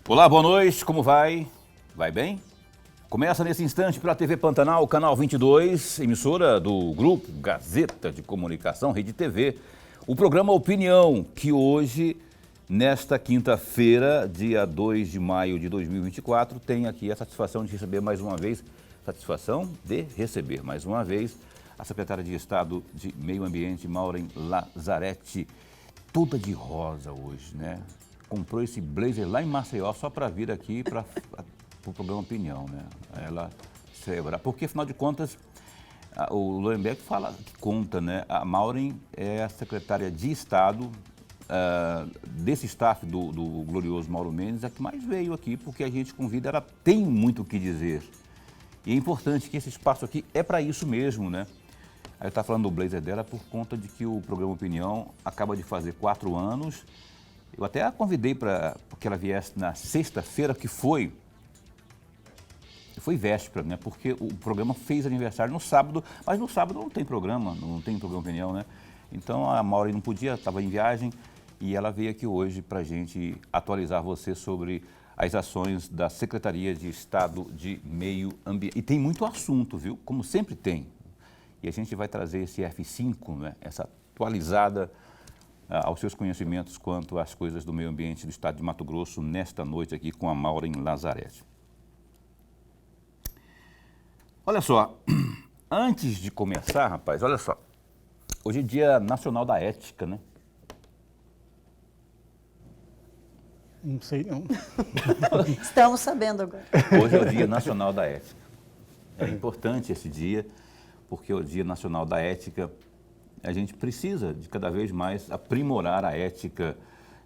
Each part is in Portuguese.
Olá, boa noite, como vai? Vai bem? Começa nesse instante pela TV Pantanal, canal 22, emissora do Grupo Gazeta de Comunicação, Rede TV, o programa Opinião, que hoje, nesta quinta-feira, dia 2 de maio de 2024, tem aqui a satisfação de receber mais uma vez, a secretária de Estado de Meio Ambiente, Maureen Lazzaretti, toda de rosa hoje, né? Comprou esse blazer lá em Maceió só para vir aqui para o programa Opinião, né? Ela celebrar, porque afinal de contas, o Loenberg fala, que conta, né? A Maureen é a secretária de Estado desse staff do glorioso Mauro Mendes, a que mais veio aqui, porque a gente convida, ela tem muito o que dizer. E é importante que esse espaço aqui é para isso mesmo, né? Aí eu estava falando do blazer dela por conta de que o programa Opinião acaba de fazer 4 anos. Eu até a convidei para que ela viesse na sexta-feira, que foi véspera, né? Porque o programa fez aniversário no sábado, mas no sábado não tem programa Opinião, né? Então a Maureen não podia, estava em viagem, e ela veio aqui hoje para a gente atualizar você sobre as ações da Secretaria de Estado de Meio Ambiente. E tem muito assunto, viu? Como sempre tem. E a gente vai trazer esse F5, né? Essa atualizada aos seus conhecimentos quanto às coisas do meio ambiente do estado de Mato Grosso, nesta noite aqui com a Maureen Lazzaretti. Olha só, antes de começar, rapaz, olha só, hoje é Dia Nacional da Ética, né? Não sei não. Estamos sabendo agora. Hoje é o Dia Nacional da Ética. É importante esse dia, porque é o Dia Nacional da Ética. A gente precisa de cada vez mais aprimorar a ética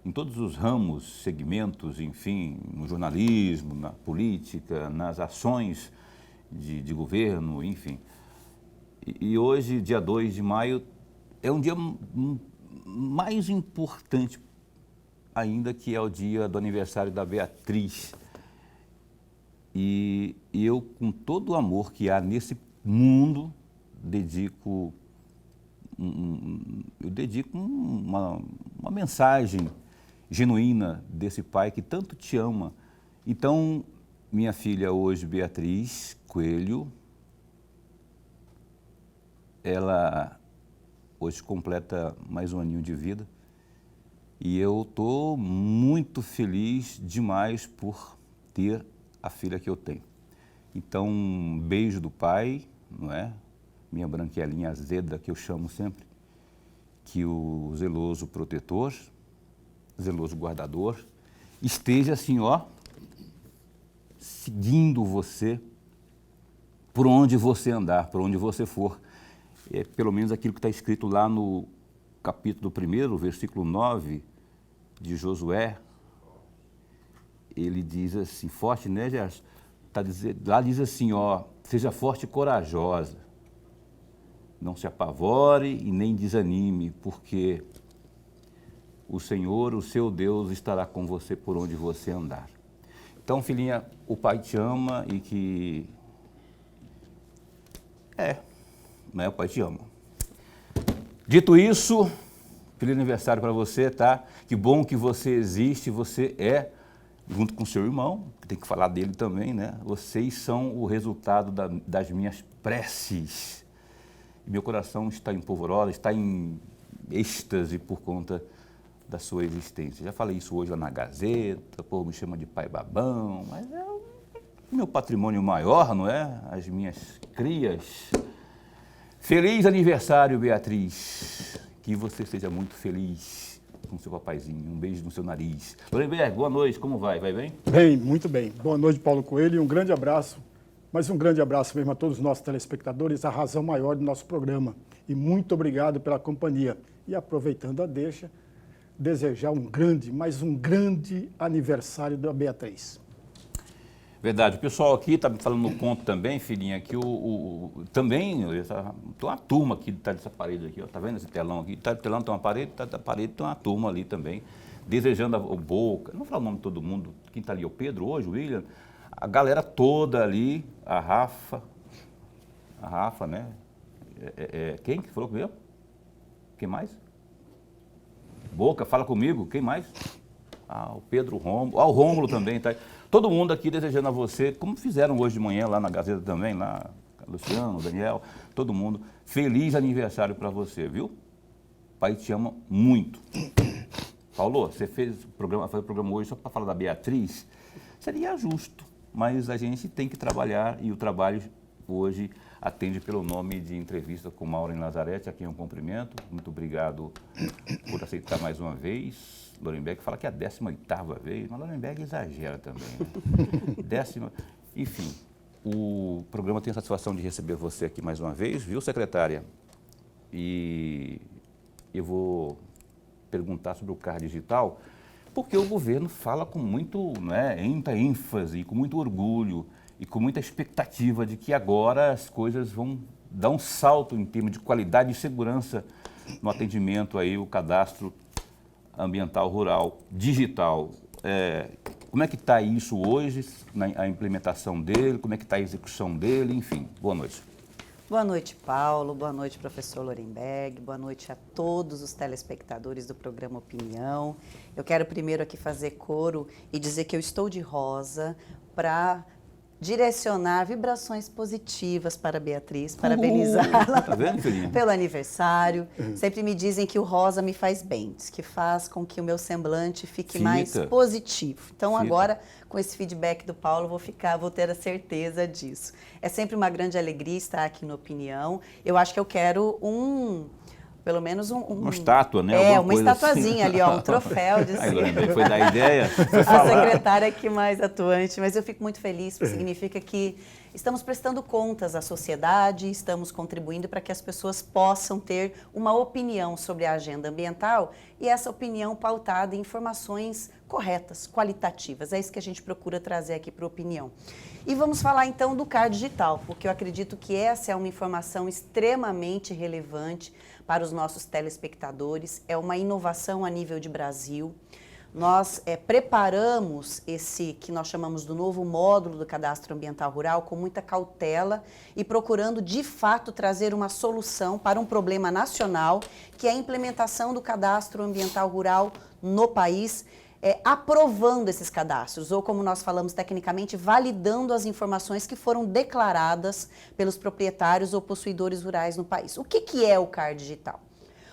em todos os ramos, segmentos, enfim, no jornalismo, na política, nas ações de governo, enfim. E hoje, dia 2 de maio, é um dia mais importante ainda, que é o dia do aniversário da Beatriz. E eu, com todo o amor que há nesse mundo, dedico uma mensagem genuína desse pai que tanto te ama. Então, minha filha hoje, Beatriz Coelho, ela hoje completa mais um aninho de vida, e eu estou muito feliz demais por ter a filha que eu tenho. Então, um beijo do pai, não é? Minha branquelinha azeda, que eu chamo sempre, que o zeloso protetor, zeloso guardador, esteja assim, ó, seguindo você por onde você andar, por onde você for. É pelo menos aquilo que está escrito lá no capítulo 1, versículo 9 de Josué. Ele diz assim, forte, né, Gerson? Lá diz assim, ó, seja forte e corajosa. Não se apavore e nem desanime, porque o Senhor, o seu Deus, estará com você por onde você andar. Então, filhinha, o pai te ama e que... o pai te ama. Dito isso, feliz aniversário para você, tá? Que bom que você existe, você é, junto com seu irmão, que tem que falar dele também, né? Vocês são o resultado das minhas preces. Meu coração está em polvorosa, está em êxtase por conta da sua existência. Já falei isso hoje lá na Gazeta, o povo me chama de pai babão, mas é o meu patrimônio maior, não é? As minhas crias. Feliz aniversário, Beatriz. Que você seja muito feliz com seu papaizinho. Um beijo no seu nariz. Lorenberg, boa noite, como vai? Vai bem? Bem, muito bem. Boa noite, Paulo Coelho, e um grande abraço, mas um grande abraço mesmo a todos os nossos telespectadores, a razão maior do nosso programa. E muito obrigado pela companhia. E aproveitando a deixa, desejar mais um grande aniversário da Beatriz. Verdade. O pessoal aqui está me falando no ponto também, filhinha, que também tem uma turma aqui, está dessa parede aqui, ó, tá vendo esse telão aqui? Tá, o telão tem uma parede, da parede tem uma turma ali também, desejando o Boca, não vou falar o nome de todo mundo, quem está ali é o Pedro hoje, o William, a galera toda ali, a Rafa, né? Quem que falou comigo? Quem mais? Boca, fala comigo, quem mais? o Pedro Rômulo, o Rômulo também, tá? Todo mundo aqui desejando a você, como fizeram hoje de manhã lá na Gazeta também, lá, Luciano, Daniel, todo mundo, feliz aniversário para você, viu? O pai te ama muito. Paulo, você fez o programa hoje só para falar da Beatriz, seria justo, mas a gente tem que trabalhar e o trabalho hoje atende pelo nome de entrevista com Maureen Lazzaretti, a quem eu cumprimento. Muito obrigado por aceitar mais uma vez. Lorenberg fala que é a 18ª vez, mas Lorenberg exagera também, né? Enfim, o programa tem a satisfação de receber você aqui mais uma vez, viu, secretária? E eu vou perguntar sobre o CAR digital, porque o governo fala com muita ênfase, com muito orgulho e com muita expectativa de que agora as coisas vão dar um salto em termos de qualidade e segurança no atendimento aí, o cadastro ambiental rural digital. Como é que está isso hoje, a implementação dele, como é que está a execução dele, enfim. Boa noite. Boa noite, Paulo. Boa noite, professor Lorenberg. Boa noite a todos os telespectadores do programa Opinião. Eu quero primeiro aqui fazer coro e dizer que eu estou de rosa para direcionar vibrações positivas para a Beatriz, parabenizá-la tá vendo, filhinha? pelo aniversário. Sempre me dizem que o rosa me faz bem, diz que faz com que o meu semblante fique mais positivo. Então agora, com esse feedback do Paulo, vou ter a certeza disso. É sempre uma grande alegria estar aqui no Opinião. Eu acho que eu quero pelo menos uma estátua, né? Uma estatuazinha assim. Ali, um troféu de cima. Foi da ideia. A secretária aqui mais atuante, mas eu fico muito feliz, porque significa que estamos prestando contas à sociedade, estamos contribuindo para que as pessoas possam ter uma opinião sobre a agenda ambiental e essa opinião pautada em informações corretas, qualitativas. É isso que a gente procura trazer aqui para a Opinião. E vamos falar então do CAR digital, porque eu acredito que essa é uma informação extremamente relevante para os nossos telespectadores, é uma inovação a nível de Brasil. Nós preparamos esse que nós chamamos do novo módulo do Cadastro Ambiental Rural com muita cautela e procurando, de fato, trazer uma solução para um problema nacional, que é a implementação do Cadastro Ambiental Rural no país, aprovando esses cadastros, ou como nós falamos tecnicamente, validando as informações que foram declaradas pelos proprietários ou possuidores rurais no país. O que é o CAR digital?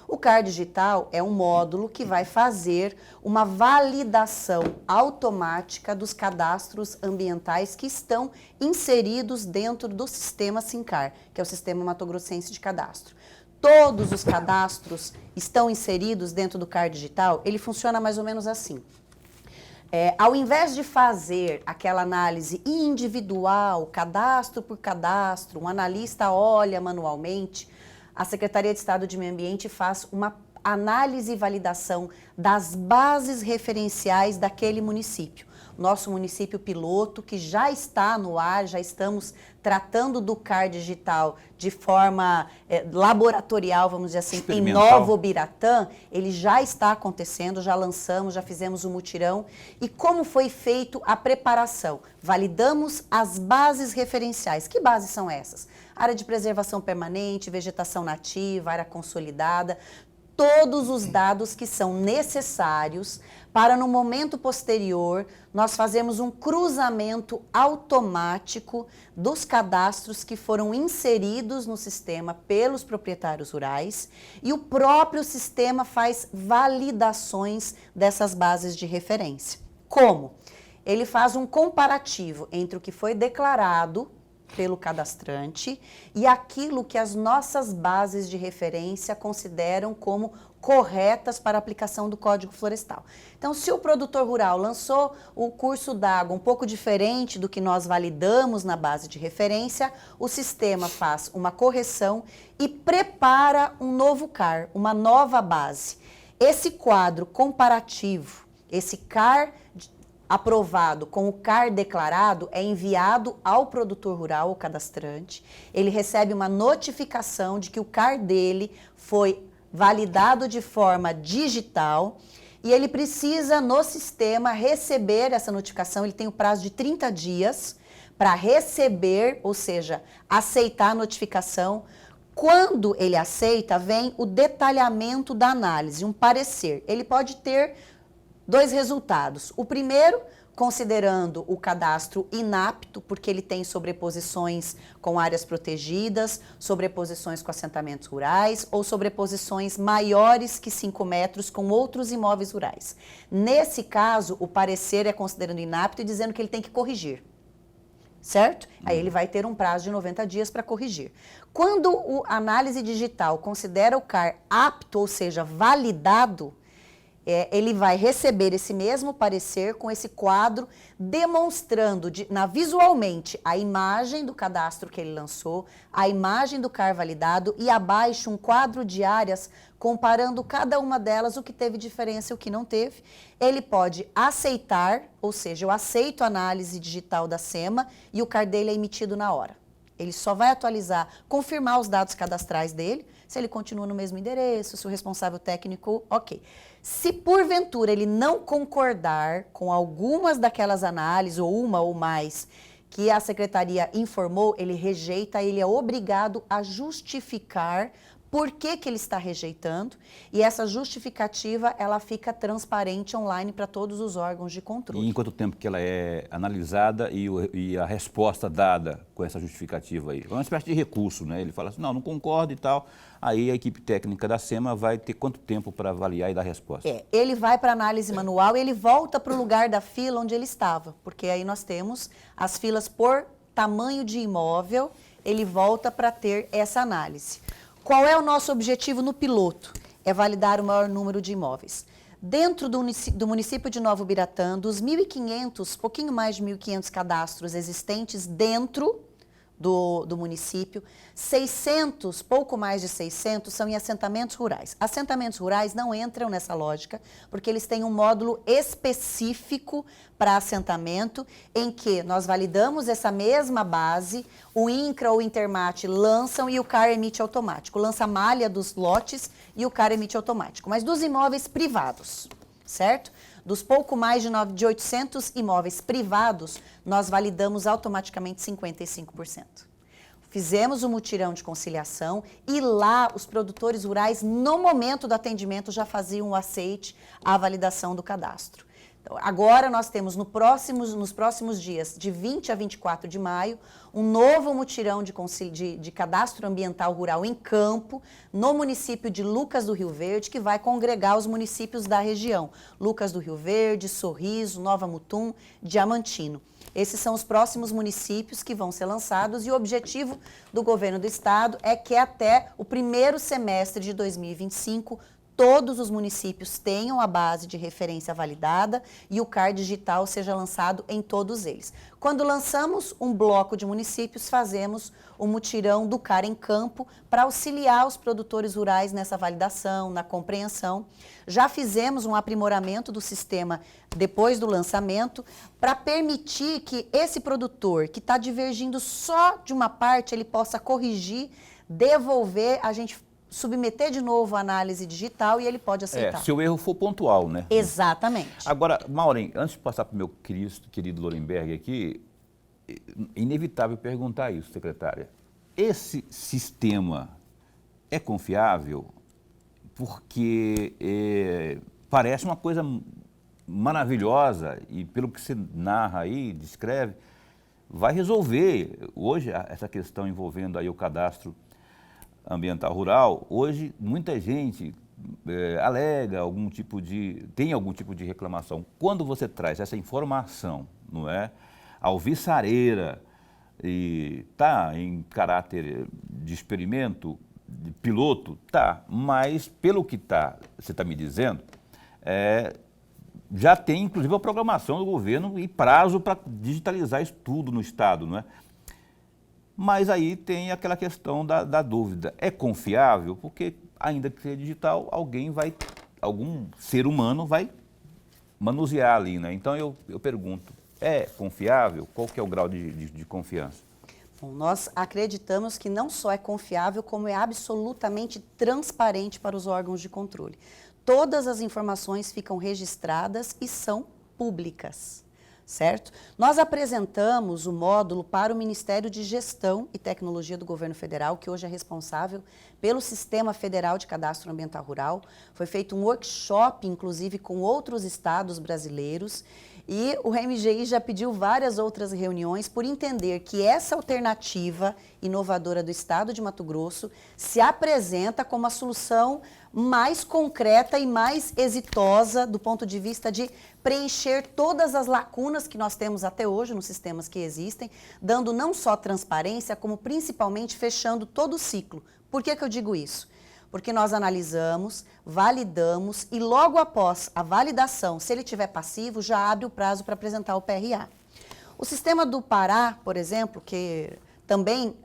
O CAR digital é um módulo que vai fazer uma validação automática dos cadastros ambientais que estão inseridos dentro do sistema SINCAR, que é o Sistema Mato Grossense de Cadastro. Todos os cadastros estão inseridos dentro do CAR digital, ele funciona mais ou menos assim. Ao invés de fazer aquela análise individual, cadastro por cadastro, um analista olha manualmente, a Secretaria de Estado de Meio Ambiente faz uma análise e validação das bases referenciais daquele município. Nosso município piloto, que já está no ar, já estamos tratando do CAR digital de forma laboratorial, vamos dizer assim, em Novo Biratã, ele já está acontecendo, já lançamos, já fizemos o mutirão. E como foi feito a preparação? Validamos as bases referenciais. Que bases são essas? Área de preservação permanente, vegetação nativa, área consolidada, todos os dados que são necessários para, no momento posterior, nós fazermos um cruzamento automático dos cadastros que foram inseridos no sistema pelos proprietários rurais e o próprio sistema faz validações dessas bases de referência. Como? Ele faz um comparativo entre o que foi declarado pelo cadastrante e aquilo que as nossas bases de referência consideram como corretas para a aplicação do Código Florestal. Então, se o produtor rural lançou o curso d'água um pouco diferente do que nós validamos na base de referência, o sistema faz uma correção e prepara um novo CAR, uma nova base. Esse quadro comparativo, esse CAR aprovado com o CAR declarado é enviado ao produtor rural, o cadastrante. Ele recebe uma notificação de que o CAR dele foi validado de forma digital e ele precisa, no sistema, receber essa notificação. Ele tem o prazo de 30 dias para receber, ou seja, aceitar a notificação. Quando ele aceita, vem o detalhamento da análise, um parecer. Ele pode ter 2 resultados. O primeiro, considerando o cadastro inapto, porque ele tem sobreposições com áreas protegidas, sobreposições com assentamentos rurais ou sobreposições maiores que 5 metros com outros imóveis rurais. Nesse caso, o parecer é considerando inapto e dizendo que ele tem que corrigir. Certo? Aí ele vai ter um prazo de 90 dias para corrigir. Quando a análise digital considera o CAR apto, ou seja, validado, ele vai receber esse mesmo parecer com esse quadro demonstrando visualmente a imagem do cadastro que ele lançou, a imagem do CAR validado e abaixo um quadro de áreas comparando cada uma delas, o que teve diferença e o que não teve. Ele pode aceitar, ou seja, eu aceito a análise digital da SEMA e o CAR dele é emitido na hora. Ele só vai atualizar, confirmar os dados cadastrais dele, se ele continua no mesmo endereço, se o responsável técnico, ok. Se porventura ele não concordar com algumas daquelas análises, ou uma ou mais, que a secretaria informou, ele rejeita, ele é obrigado a justificar por que ele está rejeitando, e essa justificativa, ela fica transparente online para todos os órgãos de controle. E em quanto tempo que ela é analisada e a resposta dada com essa justificativa aí? É uma espécie de recurso, né? Ele fala assim, não concordo e tal, aí a equipe técnica da SEMA vai ter quanto tempo para avaliar e dar resposta? Ele vai para análise manual e ele volta para o lugar da fila onde ele estava, porque aí nós temos as filas por tamanho de imóvel, ele volta para ter essa análise. Qual é o nosso objetivo no piloto? É validar o maior número de imóveis. Dentro do município de Novo Biratã, dos 1.500, pouquinho mais de 1.500 cadastros existentes dentro do município, 600, pouco mais de 600, são em assentamentos rurais. Assentamentos rurais não entram nessa lógica, porque eles têm um módulo específico para assentamento, em que nós validamos essa mesma base, o INCRA ou o Intermate lançam e o CAR emite automático. Lança a malha dos lotes e o CAR emite automático. Mas dos imóveis privados, certo? Dos pouco mais de 800 imóveis privados, nós validamos automaticamente 55%. Fizemos o mutirão de conciliação e lá os produtores rurais, no momento do atendimento, já faziam o aceite, a validação do cadastro. Então, agora nós temos nos próximos dias, de 20 a 24 de maio, um novo mutirão de cadastro ambiental rural em campo, no município de Lucas do Rio Verde, que vai congregar os municípios da região. Lucas do Rio Verde, Sorriso, Nova Mutum, Diamantino. Esses são os próximos municípios que vão ser lançados e o objetivo do governo do estado é que até o primeiro semestre de 2025, todos os municípios tenham a base de referência validada e o CAR digital seja lançado em todos eles. Quando lançamos um bloco de municípios, fazemos o mutirão do CAR em campo para auxiliar os produtores rurais nessa validação, na compreensão. Já fizemos um aprimoramento do sistema depois do lançamento para permitir que esse produtor que está divergindo só de uma parte, ele possa corrigir, devolver, a gente submeter de novo a análise digital e ele pode aceitar. Se o erro for pontual, né? Exatamente. Agora, Maureen, antes de passar para o meu querido Lorenberg aqui, é inevitável perguntar isso, secretária. Esse sistema é confiável? Porque parece uma coisa maravilhosa e pelo que você narra aí, descreve, vai resolver hoje essa questão envolvendo aí o cadastro ambiental rural. Hoje muita gente alega tem algum tipo de reclamação. Quando você traz essa informação, não é, alvissareira e tá em caráter de experimento, de piloto, tá, mas pelo que você está me dizendo, já tem inclusive a programação do governo e prazo para digitalizar isso tudo no estado, não é? Mas aí tem aquela questão da dúvida. É confiável? Porque, ainda que seja digital, algum ser humano vai manusear ali, né? Então eu pergunto, é confiável? Qual que é o grau de confiança? Bom, nós acreditamos que não só é confiável, como é absolutamente transparente para os órgãos de controle. Todas as informações ficam registradas e são públicas. certo? Nós apresentamos o módulo para o Ministério de Gestão e Tecnologia do Governo Federal, que hoje é responsável pelo Sistema Federal de Cadastro Ambiental Rural. Foi feito um workshop, inclusive, com outros estados brasileiros, e o MGI já pediu várias outras reuniões por entender que essa alternativa inovadora do estado de Mato Grosso se apresenta como a solução mais concreta e mais exitosa do ponto de vista de preencher todas as lacunas que nós temos até hoje nos sistemas que existem, dando não só transparência, como principalmente fechando todo o ciclo. Por que eu digo isso? Porque nós analisamos, validamos e logo após a validação, se ele estiver passivo, já abre o prazo para apresentar o PRA. O sistema do Pará, por exemplo, que também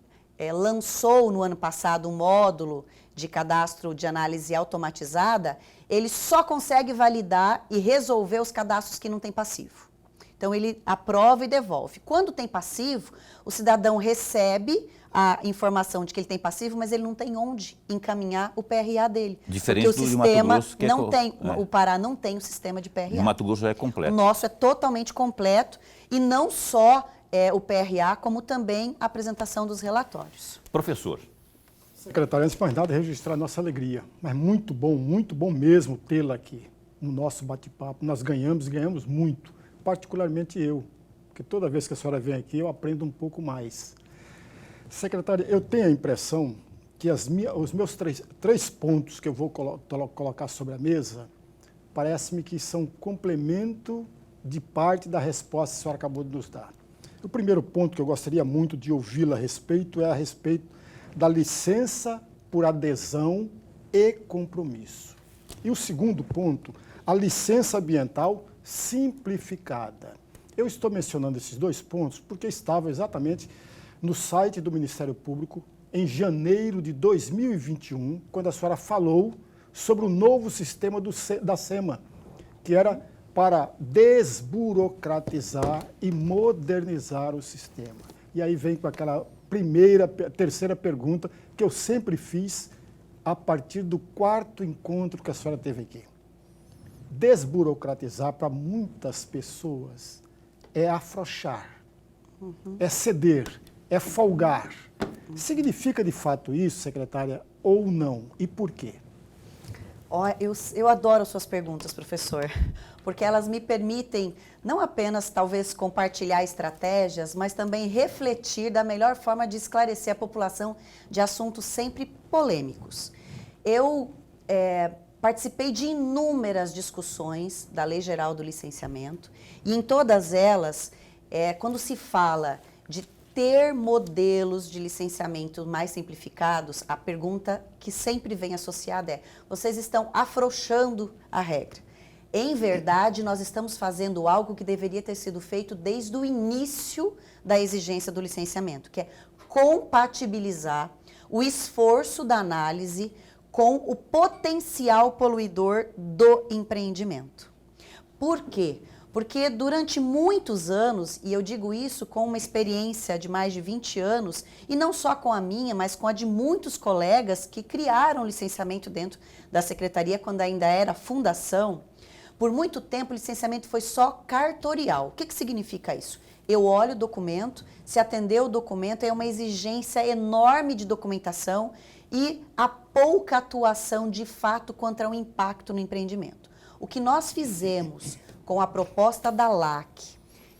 lançou no ano passado um módulo de cadastro de análise automatizada, ele só consegue validar e resolver os cadastros que não têm passivo. Então, ele aprova e devolve. Quando tem passivo, o cidadão recebe a informação de que ele tem passivo, mas ele não tem onde encaminhar o PRA dele. Diferente porque o do sistema de Mato Grosso, que não tem, o Pará não tem o sistema de PRA. O Mato Grosso já é completo. O nosso é totalmente completo e não só o PRA, como também a apresentação dos relatórios. Professor. Secretário, antes de mais nada, registrar a nossa alegria. Mas muito bom mesmo tê-la aqui no nosso bate-papo. Nós ganhamos muito, particularmente eu, porque toda vez que a senhora vem aqui eu aprendo um pouco mais. Secretária, eu tenho a impressão que os meus três pontos que eu vou colocar sobre a mesa, parece-me que são complemento de parte da resposta que a senhora acabou de nos dar. O primeiro ponto que eu gostaria muito de ouvi-la a respeito é a respeito da licença por adesão e compromisso. E o segundo ponto, a licença ambiental simplificada. Eu estou mencionando esses dois pontos porque estava exatamente no site do Ministério Público em janeiro de 2021, quando a senhora falou sobre o novo sistema da SEMA, que era para desburocratizar e modernizar o sistema. E aí vem com aquela terceira pergunta que eu sempre fiz a partir do quarto encontro que a senhora teve aqui. Desburocratizar para muitas pessoas é afrouxar, é ceder, é folgar. Significa de fato isso, secretária, ou não? E por quê? Eu adoro suas perguntas, professor, porque elas me permitem não apenas, talvez, compartilhar estratégias, mas também refletir da melhor forma de esclarecer a população de assuntos sempre polêmicos. Eu participei de inúmeras discussões da Lei Geral do Licenciamento e em todas elas, quando se fala de ter modelos de licenciamento mais simplificados, a pergunta que sempre vem associada é: vocês estão afrouxando a regra? Em verdade, nós estamos fazendo algo que deveria ter sido feito desde o início da exigência do licenciamento, que é compatibilizar o esforço da análise com o potencial poluidor do empreendimento. Por quê? Porque durante muitos anos, e eu digo isso com uma experiência de mais de 20 anos, e não só com a minha, mas com a de muitos colegas que criaram licenciamento dentro da secretaria quando ainda era fundação, por muito tempo o licenciamento foi só cartorial. O que significa isso? Eu olho o documento, se atender o documento é uma exigência enorme de documentação e a pouca atuação de fato contra o impacto no empreendimento. O que nós fizemos com a proposta da LAC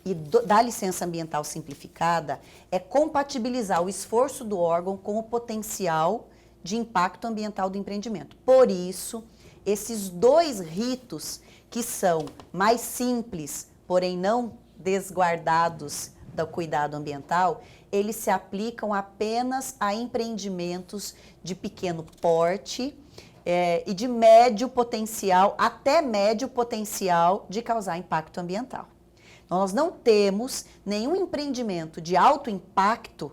e da licença ambiental simplificada é compatibilizar o esforço do órgão com o potencial de impacto ambiental do empreendimento. Por isso, esses dois ritos que são mais simples, porém não desguardados do cuidado ambiental, eles se aplicam apenas a empreendimentos de pequeno porte e de médio potencial, até médio potencial de causar impacto ambiental. Nós não temos nenhum empreendimento de alto impacto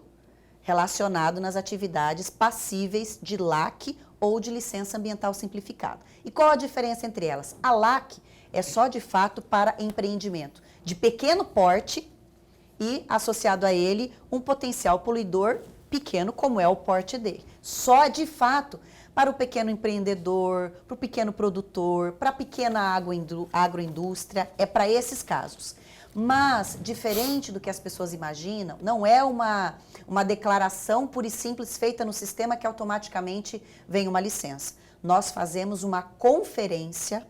relacionado nas atividades passíveis de LAC ou de licença ambiental simplificada. E qual a diferença entre elas? A LAC é só de fato para empreendimento de pequeno porte e associado a ele um potencial poluidor pequeno, como é o porte dele. Só de fato para o pequeno empreendedor, para o pequeno produtor, para a pequena agroindústria, é para esses casos. Mas, diferente do que as pessoas imaginam, não é uma declaração pura e simples feita no sistema que automaticamente vem uma licença. Nós fazemos uma conferência.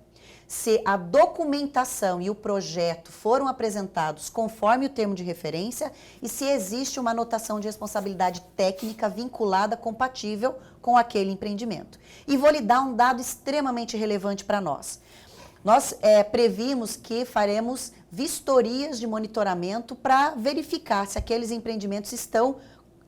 Se a documentação e o projeto foram apresentados conforme o termo de referência e se existe uma anotação de responsabilidade técnica vinculada, compatível com aquele empreendimento. E vou lhe dar um dado extremamente relevante para nós. Nós previmos que faremos vistorias de monitoramento para verificar se aqueles empreendimentos estão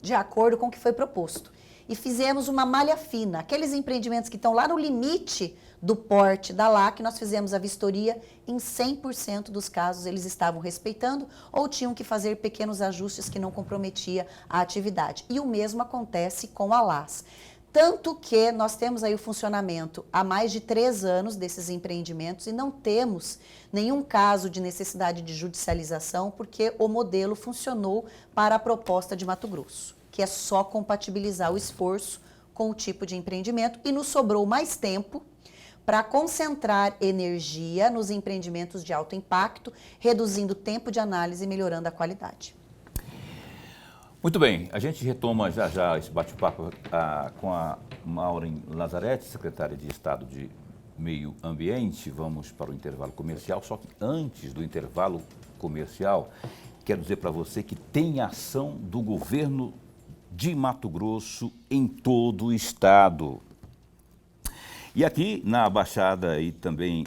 de acordo com o que foi proposto. E fizemos uma malha fina, aqueles empreendimentos que estão lá no limite do porte da LAC, nós fizemos a vistoria, em 100% dos casos eles estavam respeitando ou tinham que fazer pequenos ajustes que não comprometia a atividade. E o mesmo acontece com a LAS. Tanto que nós temos aí o funcionamento há mais de 3 anos desses empreendimentos e não temos nenhum caso de necessidade de judicialização, porque o modelo funcionou para a proposta de Mato Grosso, que é só compatibilizar o esforço com o tipo de empreendimento, e nos sobrou mais tempo para concentrar energia nos empreendimentos de alto impacto, reduzindo o tempo de análise e melhorando a qualidade. Muito bem, a gente retoma já já esse bate-papo com a Maureen Lazzaretti, secretária de Estado de Meio Ambiente. Vamos para o intervalo comercial, só que antes do intervalo comercial, quero dizer para você que tem ação do governo de Mato Grosso em todo o estado. E aqui na Baixada e também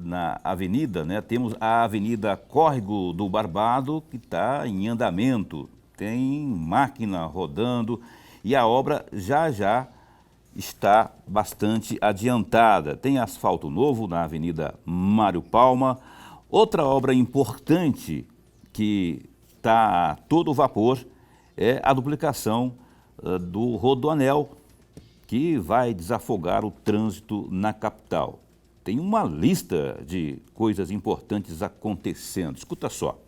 na avenida, né, temos a Avenida Córrego do Barbado, que está em andamento, tem máquina rodando e a obra já está bastante adiantada. Tem asfalto novo na Avenida Mário Palma. Outra obra importante que está a todo vapor é a duplicação do Rodoanel, que vai desafogar o trânsito na capital. Tem uma lista de coisas importantes acontecendo. Escuta só,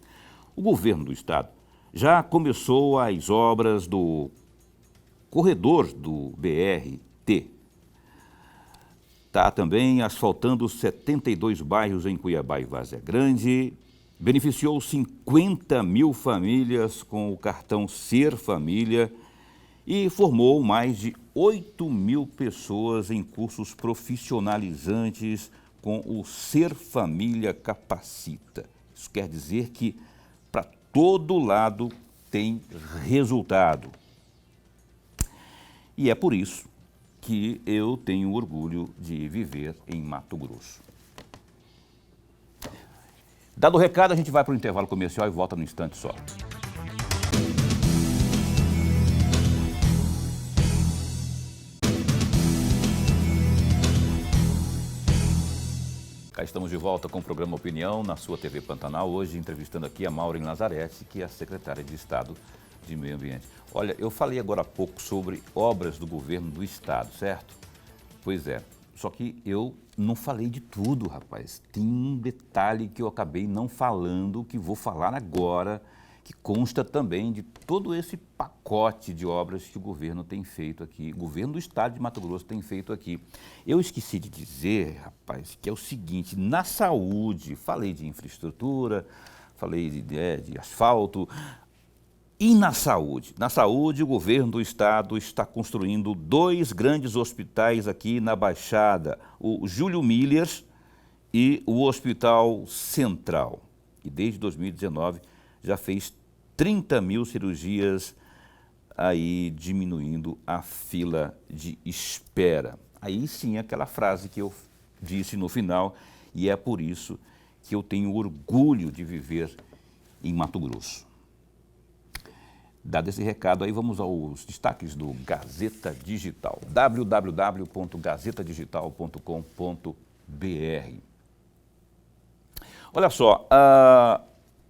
o governo do estado já começou as obras do corredor do BRT. Está também asfaltando 72 bairros em Cuiabá e Várzea Grande. Beneficiou 50 mil famílias com o cartão Ser Família e formou mais de 8 mil pessoas em cursos profissionalizantes com o Ser Família Capacita. Isso quer dizer que para todo lado tem resultado. E é por isso que eu tenho orgulho de viver em Mato Grosso. Dado o recado, a gente vai para o intervalo comercial e volta no instante só. Cá estamos de volta com o programa Opinião na sua TV Pantanal, hoje entrevistando aqui a Maureen Lazzaretti, que é a secretária de Estado de Meio Ambiente. Olha, eu falei agora há pouco sobre obras do governo do estado, certo? Pois é, só que eu não falei de tudo, rapaz. Tem um detalhe que eu acabei não falando, que vou falar agora, que consta também de todo esse pacote de obras que o governo tem feito aqui, o governo do estado de Mato Grosso tem feito aqui. Eu esqueci de dizer, rapaz, que é o seguinte, na saúde, falei de infraestrutura, falei de asfalto, e na saúde? Na saúde, o governo do estado está construindo 2 grandes hospitais aqui na Baixada, o Júlio Miller e o Hospital Central. E desde 2019 já fez 30 mil cirurgias, aí diminuindo a fila de espera. Aí sim, aquela frase que eu disse no final, e é por isso que eu tenho orgulho de viver em Mato Grosso. Dado esse recado, aí vamos aos destaques do Gazeta Digital, www.gazetadigital.com.br. Olha só,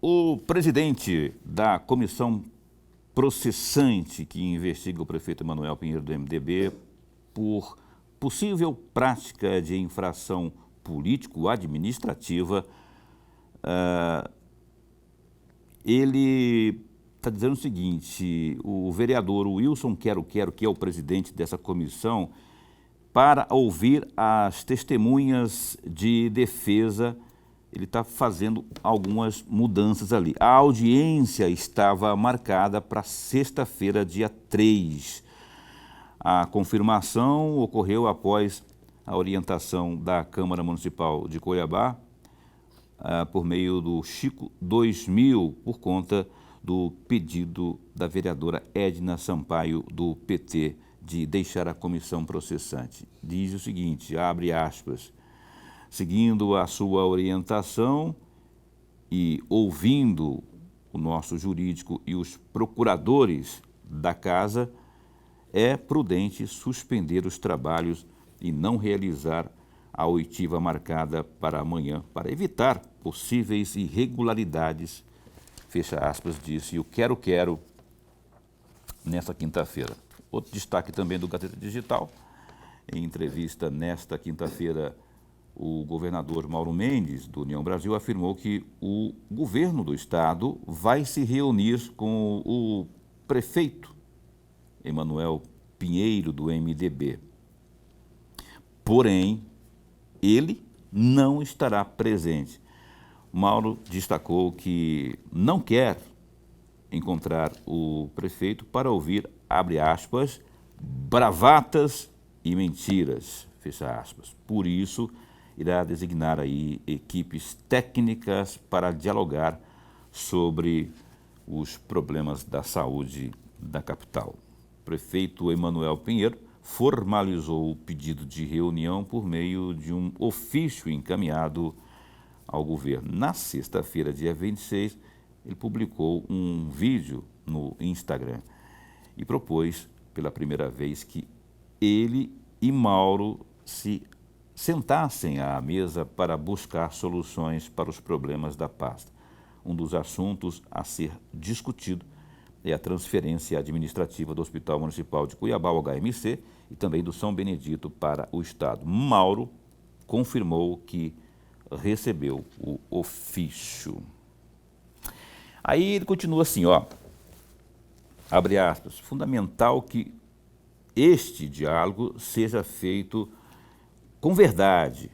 o presidente da comissão processante que investiga o prefeito Emanuel Pinheiro do MDB por possível prática de infração político-administrativa, ele está dizendo o seguinte, o vereador Wilson Quero, que é o presidente dessa comissão, para ouvir as testemunhas de defesa ele está fazendo algumas mudanças ali. A audiência estava marcada para sexta-feira, dia 3. A confirmação ocorreu após a orientação da Câmara Municipal de Cuiabá, por meio do Chico 2000, por conta do pedido da vereadora Edna Sampaio, do PT, de deixar a comissão processante. Diz o seguinte, abre aspas, seguindo a sua orientação e ouvindo o nosso jurídico e os procuradores da casa, é prudente suspender os trabalhos e não realizar a oitiva marcada para amanhã, para evitar possíveis irregularidades, fecha aspas, disse o quero nesta quinta-feira. Outro destaque também do Gazeta Digital, em entrevista nesta quinta-feira, o governador Mauro Mendes, do União Brasil, afirmou que o governo do estado vai se reunir com o prefeito Emanuel Pinheiro, do MDB. Porém, ele não estará presente. Mauro destacou que não quer encontrar o prefeito para ouvir, abre aspas, bravatas e mentiras, fecha aspas. Por isso, irá designar aí equipes técnicas para dialogar sobre os problemas da saúde da capital. O prefeito Emanuel Pinheiro formalizou o pedido de reunião por meio de um ofício encaminhado ao governo. Na sexta-feira, dia 26, ele publicou um vídeo no Instagram e propôs pela primeira vez que ele e Mauro se sentassem à mesa para buscar soluções para os problemas da pasta. Um dos assuntos a ser discutido é a transferência administrativa do Hospital Municipal de Cuiabá, o HMC, e também do São Benedito para o Estado. Mauro confirmou que recebeu o ofício. Aí ele continua assim, ó, abre aspas, fundamental que este diálogo seja feito com verdade,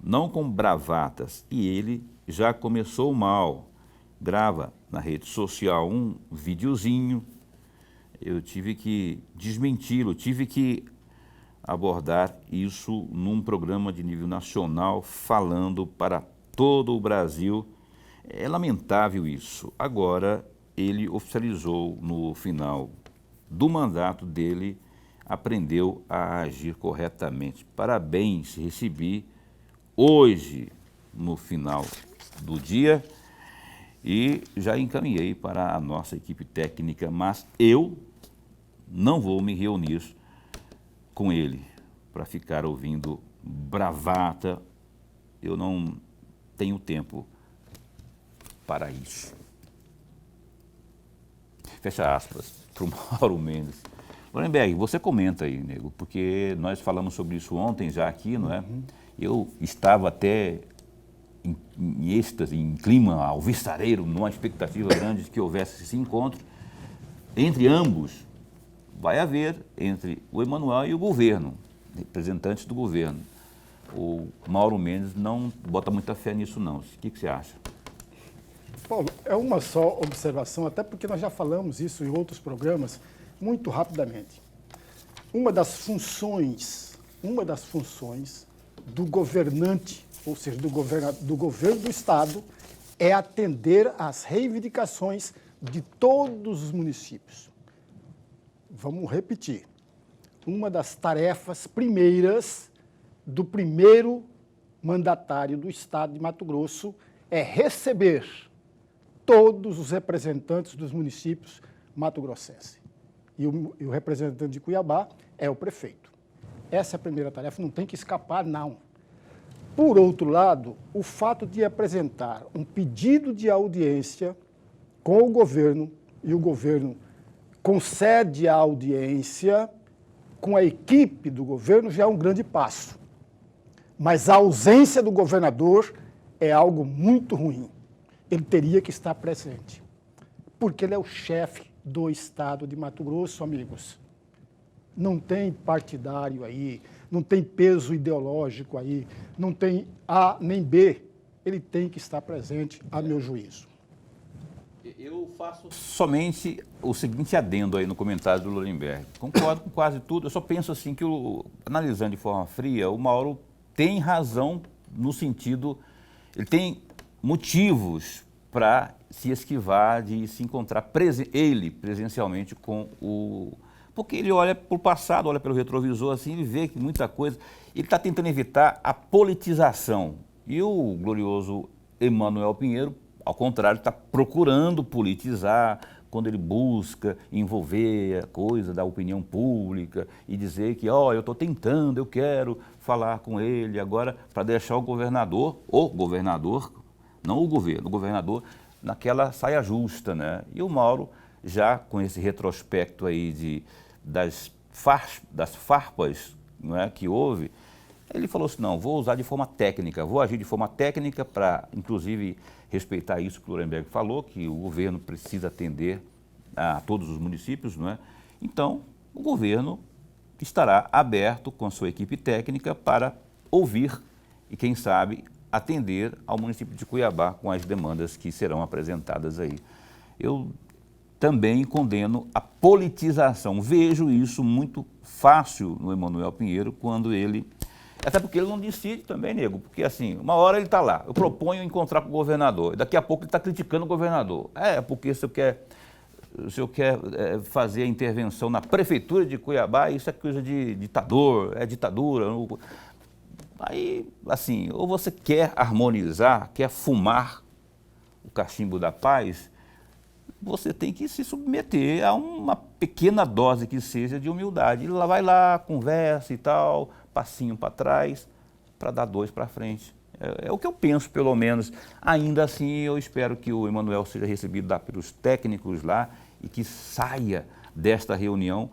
não com bravatas. E ele já começou mal, grava na rede social um videozinho, eu tive que desmenti-lo, tive que abordar isso num programa de nível nacional, falando para todo o Brasil. É lamentável isso. Agora, ele oficializou no final do mandato dele, aprendeu a agir corretamente. Parabéns, recebi hoje, no final do dia, e já encaminhei para a nossa equipe técnica, mas eu não vou me reunir com ele para ficar ouvindo bravata. Eu não tenho tempo para isso. Fecha aspas para o Mauro Mendes. Lorenberg, você comenta aí, nego, porque nós falamos sobre isso ontem já aqui, não é? Eu estava até em êxtase, em clima alvissareiro, numa expectativa grande de que houvesse esse encontro entre ambos. Vai haver entre o Emanuel e o governo, representantes do governo. O Mauro Mendes não bota muita fé nisso, não. O que você acha? Paulo, é uma só observação, até porque nós já falamos isso em outros programas, muito rapidamente. Uma das funções do governante, ou seja, do governo do Estado, é atender às reivindicações de todos os municípios. Vamos repetir. Uma das tarefas primeiras do primeiro mandatário do Estado de Mato Grosso é receber todos os representantes dos municípios mato-grossenses. E o representante de Cuiabá é o prefeito. Essa é a primeira tarefa, não tem que escapar, não. Por outro lado, o fato de apresentar um pedido de audiência com o governo, e o governo concede a audiência com a equipe do governo, já é um grande passo. Mas a ausência do governador é algo muito ruim. Ele teria que estar presente, porque ele é o chefe do Estado de Mato Grosso, amigos. Não tem partidário aí, não tem peso ideológico aí, não tem A nem B. ele tem que estar presente, a meu juízo. Eu faço somente o seguinte adendo aí no comentário do Lorenberg. Concordo com quase tudo, eu só penso assim que, analisando de forma fria, o Mauro tem razão no sentido, ele tem motivos para se esquivar de se encontrar ele presencialmente com o... Porque ele olha para o passado, olha pelo retrovisor assim, ele vê que muita coisa... Ele está tentando evitar a politização. E o glorioso Emanuel Pinheiro, ao contrário, está procurando politizar quando ele busca envolver a coisa da opinião pública e dizer que, eu estou tentando, eu quero falar com ele agora para deixar o governador, não o governo, o governador, naquela saia justa, né? E o Mauro, já com esse retrospecto aí das farpas, não é, que houve, ele falou assim, não, vou usar de forma técnica, vou agir de forma técnica para, inclusive, respeitar isso que o Lorenberg falou, que o governo precisa atender a todos os municípios, não é? Então, o governo estará aberto com a sua equipe técnica para ouvir e, quem sabe, atender ao município de Cuiabá com as demandas que serão apresentadas aí. Eu também condeno a politização. Vejo isso muito fácil no Emanuel Pinheiro quando ele... Até porque ele não decide também, nego, porque assim, uma hora ele está lá, eu proponho encontrar com o governador, daqui a pouco ele está criticando o governador. Porque se eu quer fazer a intervenção na prefeitura de Cuiabá, isso é coisa de ditador, é ditadura. Aí, assim, ou você quer harmonizar, quer fumar o cachimbo da paz, você tem que se submeter a uma pequena dose que seja de humildade. Ele vai lá, conversa e tal, passinho para trás, para dar 2 para frente. É o que eu penso, pelo menos. Ainda assim, eu espero que o Emanuel seja recebido lá pelos técnicos lá e que saia desta reunião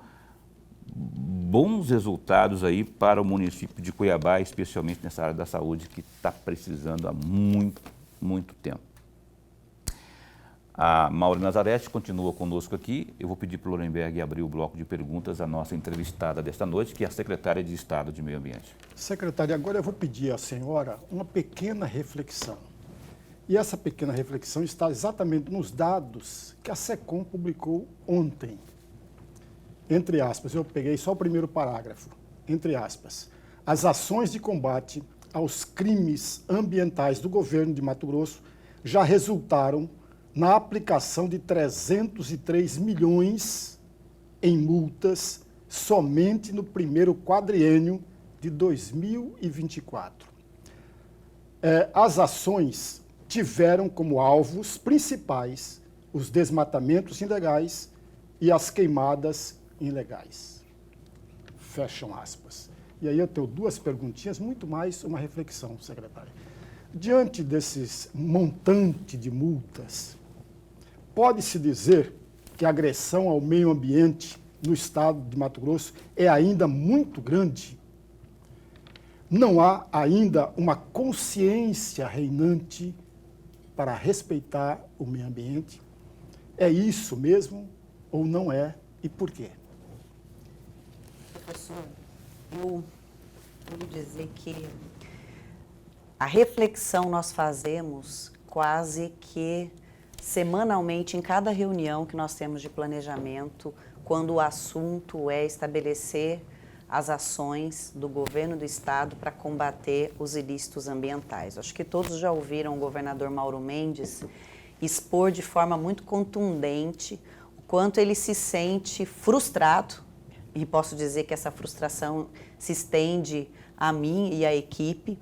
bons resultados aí para o município de Cuiabá, especialmente nessa área da saúde que está precisando há muito, muito tempo. A Maure Nazarete continua conosco aqui. Eu vou pedir para o Lorenberg abrir o bloco de perguntas à nossa entrevistada desta noite, que é a secretária de Estado de Meio Ambiente. Secretária, agora eu vou pedir à senhora uma pequena reflexão. E essa pequena reflexão está exatamente nos dados que a SECOM publicou ontem. Entre aspas, eu peguei só o primeiro parágrafo. Entre aspas, as ações de combate aos crimes ambientais do governo de Mato Grosso já resultaram na aplicação de 303 milhões em multas somente no primeiro quadriênio de 2024. As ações tiveram como alvos principais os desmatamentos ilegais e as queimadas ilegais. Fecham aspas. E aí eu tenho 2 perguntinhas, muito mais uma reflexão, secretária. Diante desses montante de multas, pode-se dizer que a agressão ao meio ambiente no estado de Mato Grosso é ainda muito grande? Não há ainda uma consciência reinante para respeitar o meio ambiente? É isso mesmo ou não é? E por quê? Professor, eu vou dizer que a reflexão nós fazemos quase que semanalmente em cada reunião que nós temos de planejamento, quando o assunto é estabelecer as ações do governo do estado para combater os ilícitos ambientais. Acho que todos já ouviram o governador Mauro Mendes expor de forma muito contundente o quanto ele se sente frustrado, e posso dizer que essa frustração se estende a mim e à equipe,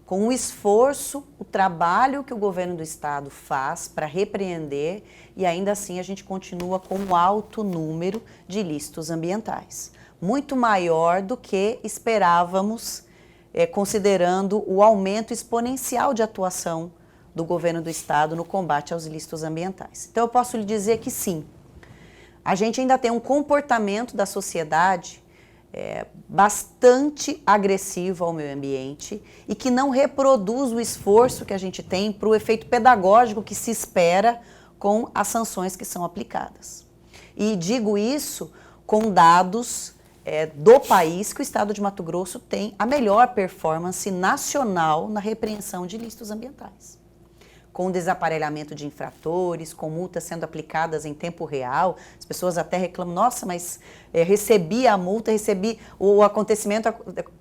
com o esforço, o trabalho que o governo do estado faz para repreender, e ainda assim a gente continua com um alto número de ilícitos ambientais. Muito maior do que esperávamos, considerando o aumento exponencial de atuação do governo do estado no combate aos ilícitos ambientais. Então eu posso lhe dizer que sim, a gente ainda tem um comportamento da sociedade bastante agressivo ao meio ambiente e que não reproduz o esforço que a gente tem para o efeito pedagógico que se espera com as sanções que são aplicadas. E digo isso com dados do país que o estado de Mato Grosso tem a melhor performance nacional na repreensão de ilícitos ambientais. Com desaparelhamento de infratores, com multas sendo aplicadas em tempo real, as pessoas até reclamam, nossa, mas recebi a multa, o acontecimento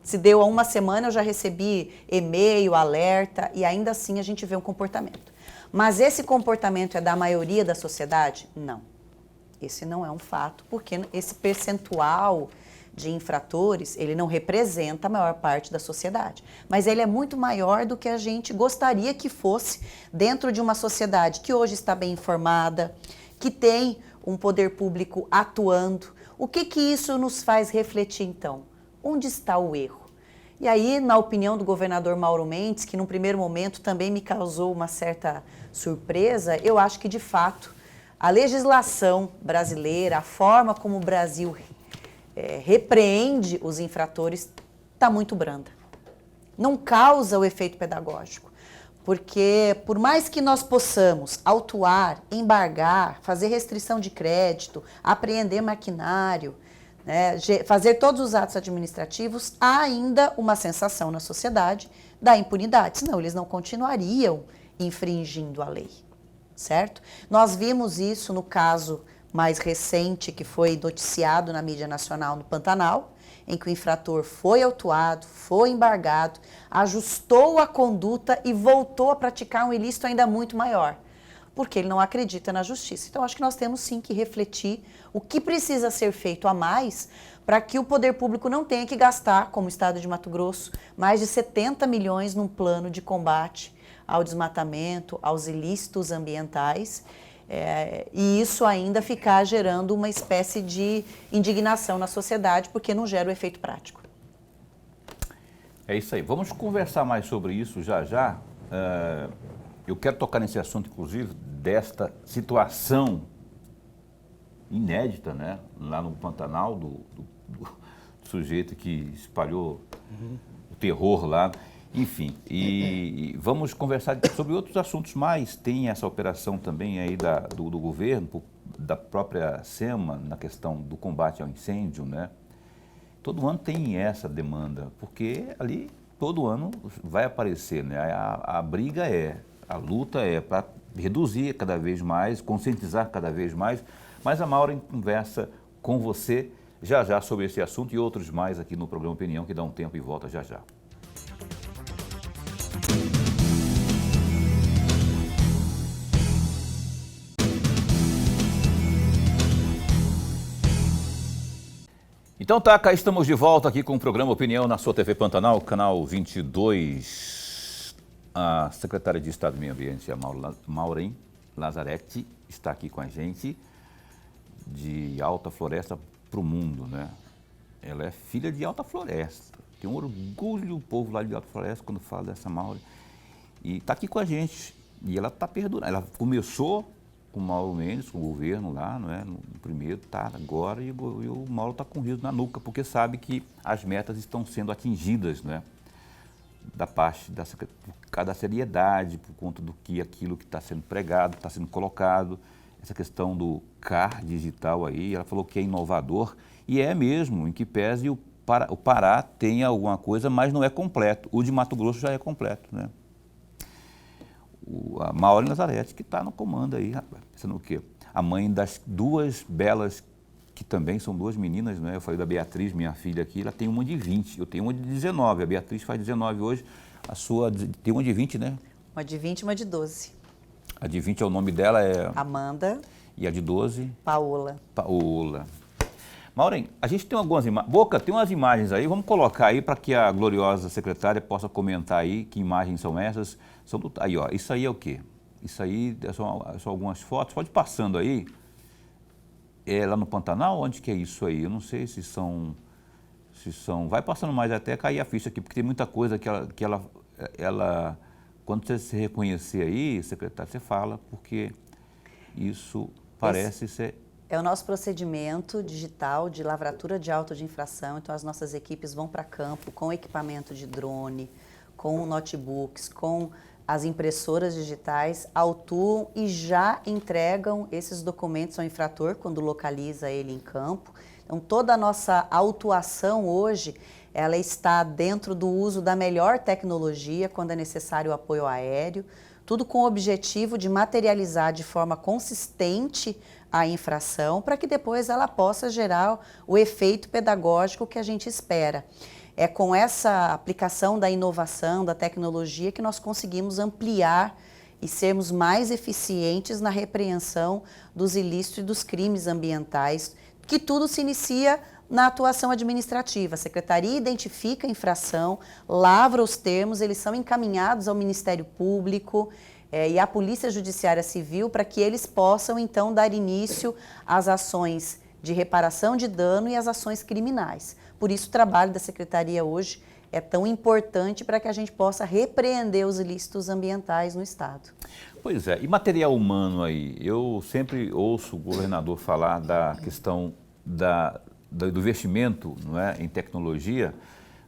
se deu há uma semana, eu já recebi e-mail, alerta, e ainda assim a gente vê um comportamento. Mas esse comportamento é da maioria da sociedade? Não. Esse não é um fato, porque esse percentual de infratores, ele não representa a maior parte da sociedade. Mas ele é muito maior do que a gente gostaria que fosse dentro de uma sociedade que hoje está bem informada, que tem um poder público atuando. O que isso nos faz refletir, então? Onde está o erro? E aí, na opinião do governador Mauro Mendes, que num primeiro momento também me causou uma certa surpresa, eu acho que, de fato, a legislação brasileira, a forma como o Brasil repreende os infratores, está muito branda. Não causa o efeito pedagógico, porque por mais que nós possamos autuar, embargar, fazer restrição de crédito, apreender maquinário, né, fazer todos os atos administrativos, há ainda uma sensação na sociedade da impunidade, senão eles não continuariam infringindo a lei, certo? Nós vimos isso no caso mais recente, que foi noticiado na mídia nacional no Pantanal, em que o infrator foi autuado, foi embargado, ajustou a conduta e voltou a praticar um ilícito ainda muito maior, porque ele não acredita na justiça. Então, acho que nós temos sim que refletir o que precisa ser feito a mais para que o poder público não tenha que gastar, como o estado de Mato Grosso, mais de 70 milhões num plano de combate ao desmatamento, aos ilícitos ambientais, e isso ainda ficar gerando uma espécie de indignação na sociedade, porque não gera o efeito prático. É isso aí. Vamos conversar mais sobre isso já já. Eu quero tocar nesse assunto, inclusive, desta situação inédita, né? Lá no Pantanal, do sujeito que espalhou o terror lá. Enfim, e vamos conversar sobre outros assuntos mais. Tem essa operação também aí do governo, da própria SEMA, na questão do combate ao incêndio, né? Todo ano tem essa demanda, porque ali todo ano vai aparecer, né? A briga a luta é para reduzir cada vez mais, conscientizar cada vez mais. Mas a Maureen conversa com você já já sobre esse assunto e outros mais aqui no programa Opinião, que dá um tempo e volta já já. Então tá, cá estamos de volta aqui com o programa Opinião na sua TV Pantanal, canal 22. A secretária de Estado do Meio Ambiente, a Maureen Lazzaretti, está aqui com a gente, de Alta Floresta para o mundo, né? Ela é filha de Alta Floresta. Tem um orgulho o povo lá de Alta Floresta quando fala dessa Maureen. E está aqui com a gente. E ela está perdurando. Ela começou com o Mauro Mendes, com o governo lá, não é? No primeiro, tá agora, e o Mauro está com o riso na nuca, porque sabe que as metas estão sendo atingidas, né? Da parte da seriedade, por conta do que aquilo que está sendo pregado, está sendo colocado, essa questão do CAR digital aí, ela falou que é inovador, e é mesmo, em que pese o Pará tem alguma coisa, mas não é completo. O de Mato Grosso já é completo, né? A Maureen Lazzaretti, que está no comando aí, rapaz, pensando o quê? A mãe das duas belas, que também são duas meninas, né? Eu falei da Beatriz, minha filha aqui, ela tem uma de 20, eu tenho uma de 19, a Beatriz faz 19 hoje, a sua tem uma de 20, né? Uma de 20 e uma de 12. A de 20 é o nome dela, é... Amanda. E a de 12? Paola. Paola. Maureen, a gente tem algumas imagens. Boca, tem umas imagens aí, vamos colocar aí para que a gloriosa secretária possa comentar aí que imagens são essas. Aí, ó, isso aí é o quê? Isso aí são algumas fotos, pode ir passando aí. É lá no Pantanal? Onde que é isso aí? Eu não sei se são... Vai passando mais até cair a ficha aqui, porque tem muita coisa que ela quando você se reconhecer aí, secretário, você fala, porque isso parece ser... É o nosso procedimento digital de lavratura de auto de infração, então as nossas equipes vão para campo com equipamento de drone, com notebooks, com as impressoras digitais, autuam e já entregam esses documentos ao infrator quando localiza ele em campo. Então, toda a nossa autuação hoje, ela está dentro do uso da melhor tecnologia, quando é necessário o apoio aéreo, tudo com o objetivo de materializar de forma consistente a infração, para que depois ela possa gerar o efeito pedagógico que a gente espera. É com essa aplicação da inovação, da tecnologia, que nós conseguimos ampliar e sermos mais eficientes na repreensão dos ilícitos e dos crimes ambientais, que tudo se inicia na atuação administrativa. A Secretaria identifica a infração, lavra os termos, eles são encaminhados ao Ministério Público e à Polícia Judiciária Civil para que eles possam, então, dar início às ações de reparação de dano e às ações criminais. Por isso, o trabalho da Secretaria hoje é tão importante para que a gente possa repreender os ilícitos ambientais no Estado. Pois é, e material humano aí? Eu sempre ouço o governador falar da questão do investimento, não é, em tecnologia,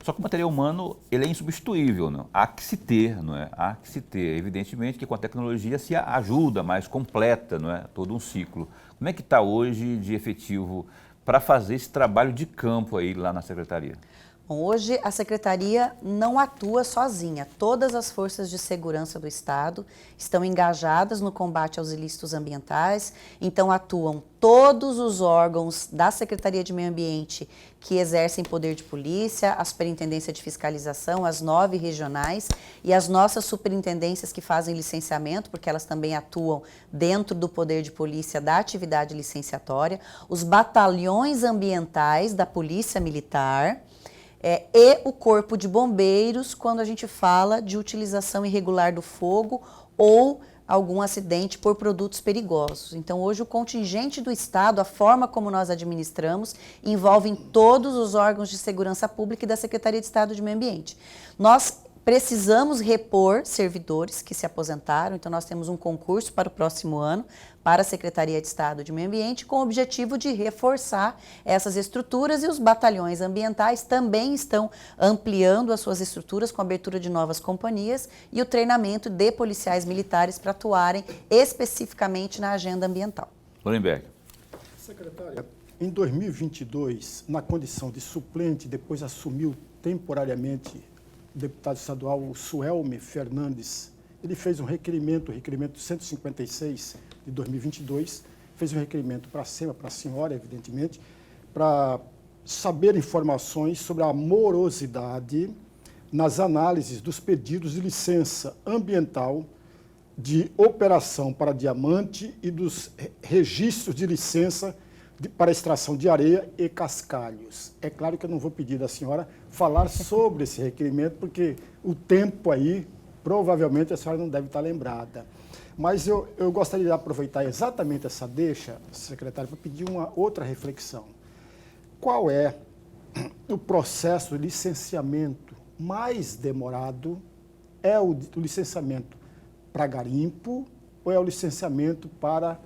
só que o material humano ele é insubstituível, não? Há que se ter, não é? Há que se ter. Evidentemente que com a tecnologia se ajuda mais, completa, não é? Todo um ciclo. Como é que está hoje de efetivo para fazer esse trabalho de campo aí lá na Secretaria? Bom, hoje a Secretaria não atua sozinha. Todas as forças de segurança do Estado estão engajadas no combate aos ilícitos ambientais, então atuam todos os órgãos da Secretaria de Meio Ambiente que exercem poder de polícia, a Superintendência de Fiscalização, as 9 regionais e as nossas superintendências que fazem licenciamento, porque elas também atuam dentro do poder de polícia da atividade licenciatória, os batalhões ambientais da Polícia Militar, e o Corpo de Bombeiros, quando a gente fala de utilização irregular do fogo ou algum acidente por produtos perigosos. Então, hoje, o contingente do Estado, a forma como nós administramos, envolve todos os órgãos de segurança pública e da Secretaria de Estado de Meio Ambiente. Nós precisamos repor servidores que se aposentaram, então nós temos um concurso para o próximo ano para a Secretaria de Estado de Meio Ambiente com o objetivo de reforçar essas estruturas e os batalhões ambientais também estão ampliando as suas estruturas com a abertura de novas companhias e o treinamento de policiais militares para atuarem especificamente na agenda ambiental. Lorenberg. Secretária, em 2022, na condição de suplente, depois assumiu temporariamente o deputado estadual Suelme Fernandes. Ele fez um requerimento 156 de 2022, fez um requerimento para a senhora, evidentemente, para saber informações sobre a morosidade nas análises dos pedidos de licença ambiental de operação para diamante e dos registros de licença para extração de areia e cascalhos. É claro que eu não vou pedir da senhora falar sobre esse requerimento, porque o tempo aí, provavelmente a senhora não deve estar lembrada. Mas eu gostaria de aproveitar exatamente essa deixa, secretário, para pedir uma outra reflexão. Qual é o processo de licenciamento mais demorado? É o licenciamento para garimpo ou é o licenciamento para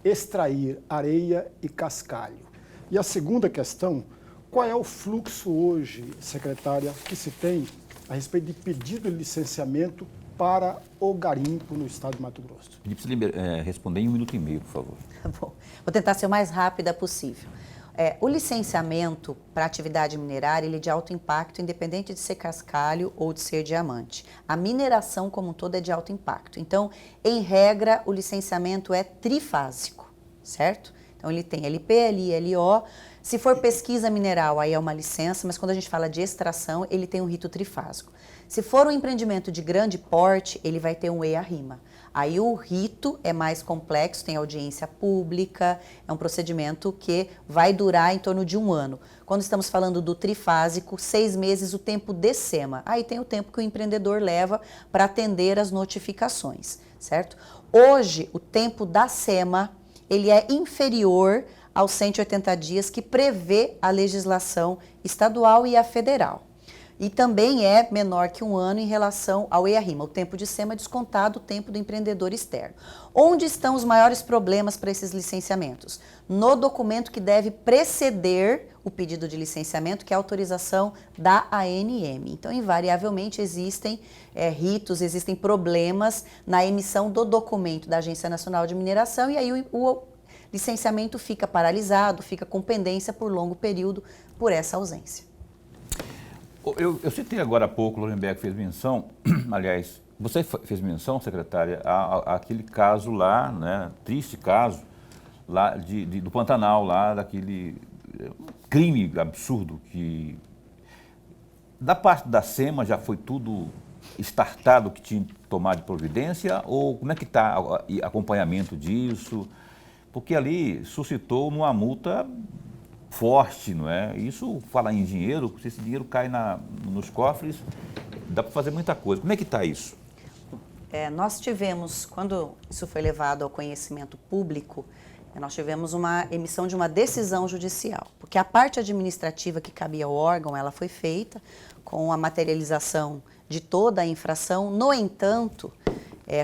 extrair areia e cascalho? E a segunda questão, qual é o fluxo hoje, secretária, que se tem a respeito de pedido de licenciamento para o garimpo no estado de Mato Grosso? Pedi para você responder em 1 minuto e meio, por favor. Tá bom. Vou tentar ser o mais rápida possível. O licenciamento para atividade minerária ele é de alto impacto, independente de ser cascalho ou de ser diamante. A mineração como um todo é de alto impacto. Então, em regra, o licenciamento é trifásico, certo? Então, ele tem LP, LI, LO. Se for pesquisa mineral, aí é uma licença, mas quando a gente fala de extração, ele tem um rito trifásico. Se for um empreendimento de grande porte, ele vai ter um EIA-RIMA. Aí o rito é mais complexo, tem audiência pública, é um procedimento que vai durar em torno de 1 ano. Quando estamos falando do trifásico, 6 meses o tempo de SEMA. Aí tem o tempo que o empreendedor leva para atender as notificações, certo? Hoje, o tempo da SEMA, ele é inferior aos 180 dias que prevê a legislação estadual e a federal. E também é menor que 1 ano em relação ao EIA-RIMA, o tempo de SEMA descontado o tempo do empreendedor externo. Onde estão os maiores problemas para esses licenciamentos? No documento que deve preceder o pedido de licenciamento, que é a autorização da ANM. Então, invariavelmente, existem ritos, existem problemas na emissão do documento da Agência Nacional de Mineração e aí o licenciamento fica paralisado, fica com pendência por longo período por essa ausência. Eu citei agora há pouco, o Lorenberg fez menção, aliás, você fez menção, secretária, àquele caso lá, né, triste caso, lá do Pantanal, lá daquele crime absurdo que, da parte da SEMA, já foi tudo startado que tinha que tomar de providência, ou como é que está o acompanhamento disso? Porque ali suscitou uma multa forte, não é? Isso, falar em dinheiro, se esse dinheiro cai nos cofres, dá para fazer muita coisa. Como é que está isso? Nós tivemos, quando isso foi levado ao conhecimento público, nós tivemos uma emissão de uma decisão judicial, porque a parte administrativa que cabia ao órgão, ela foi feita com a materialização de toda a infração. No entanto,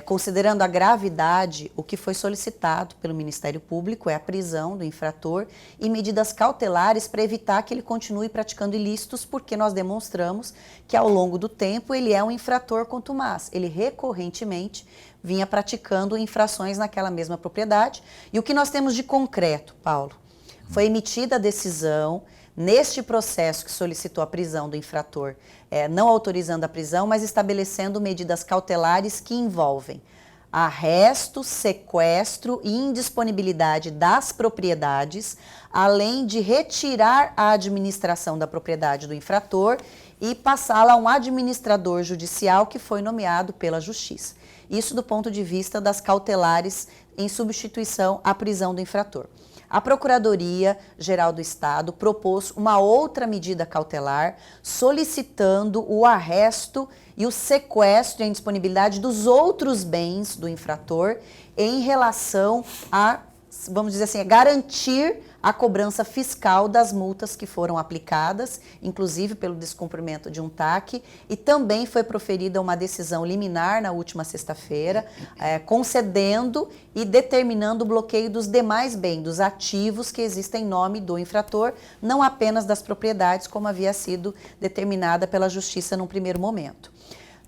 considerando a gravidade, o que foi solicitado pelo Ministério Público é a prisão do infrator e medidas cautelares para evitar que ele continue praticando ilícitos, porque nós demonstramos que ao longo do tempo ele é um infrator contumaz. Ele recorrentemente vinha praticando infrações naquela mesma propriedade. E o que nós temos de concreto, Paulo? Foi emitida a decisão neste processo que solicitou a prisão do infrator, não autorizando a prisão, mas estabelecendo medidas cautelares que envolvem arresto, sequestro e indisponibilidade das propriedades, além de retirar a administração da propriedade do infrator e passá-la a um administrador judicial que foi nomeado pela Justiça. Isso do ponto de vista das cautelares em substituição à prisão do infrator. A Procuradoria-Geral do Estado propôs uma outra medida cautelar solicitando o arresto e o sequestro e a indisponibilidade dos outros bens do infrator em relação a, vamos dizer assim, garantir a cobrança fiscal das multas que foram aplicadas, inclusive pelo descumprimento de um TAC, e também foi proferida uma decisão liminar na última sexta-feira, concedendo e determinando o bloqueio dos demais bens, dos ativos que existem em nome do infrator, não apenas das propriedades, como havia sido determinada pela Justiça num primeiro momento.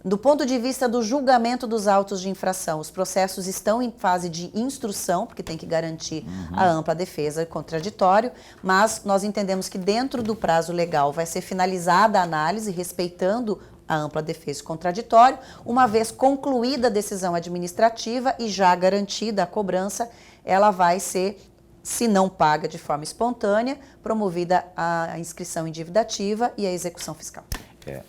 Do ponto de vista do julgamento dos autos de infração, os processos estão em fase de instrução, porque tem que garantir a ampla defesa e contraditório, mas nós entendemos que dentro do prazo legal vai ser finalizada a análise, respeitando a ampla defesa e contraditório. Uma vez concluída a decisão administrativa e já garantida a cobrança, ela vai ser, se não paga de forma espontânea, promovida a inscrição em dívida ativa e a execução fiscal.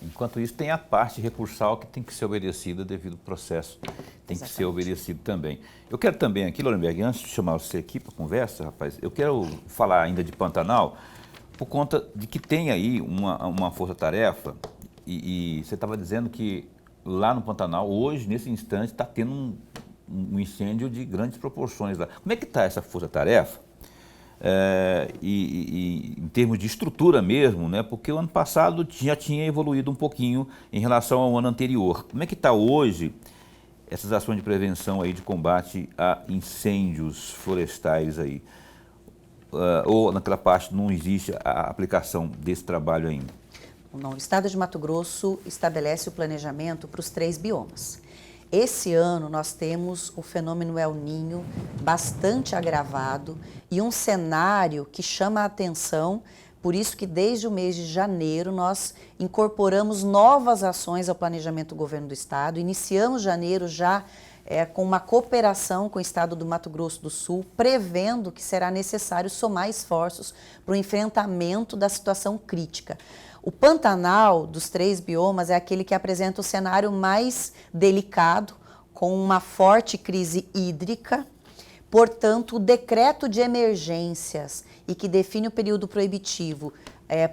Enquanto isso, tem a parte recursal que tem que ser obedecida devido ao processo. Tem que ser obedecido também. Eu quero também aqui, Lorenberg, antes de chamar você aqui para conversa, rapaz, eu quero falar ainda de Pantanal, por conta de que tem aí uma força-tarefa, e você estava dizendo que lá no Pantanal, hoje, nesse instante, está tendo um incêndio de grandes proporções lá. Como é que está essa força-tarefa? E em termos de estrutura mesmo, né? Porque o ano passado já tinha evoluído um pouquinho em relação ao ano anterior. Como é que está hoje essas ações de prevenção aí de combate a incêndios florestais aí? Ou naquela parte não existe a aplicação desse trabalho ainda? Não, o Estado de Mato Grosso estabelece o planejamento para os 3 biomas. Esse ano nós temos o fenômeno El Niño bastante agravado e um cenário que chama a atenção, por isso que desde o mês de janeiro nós incorporamos novas ações ao planejamento do governo do Estado. Iniciamos janeiro já com uma cooperação com o Estado do Mato Grosso do Sul, prevendo que será necessário somar esforços para o enfrentamento da situação crítica. O Pantanal dos 3 biomas é aquele que apresenta o cenário mais delicado, com uma forte crise hídrica. Portanto, o decreto de emergências e que define o período proibitivo,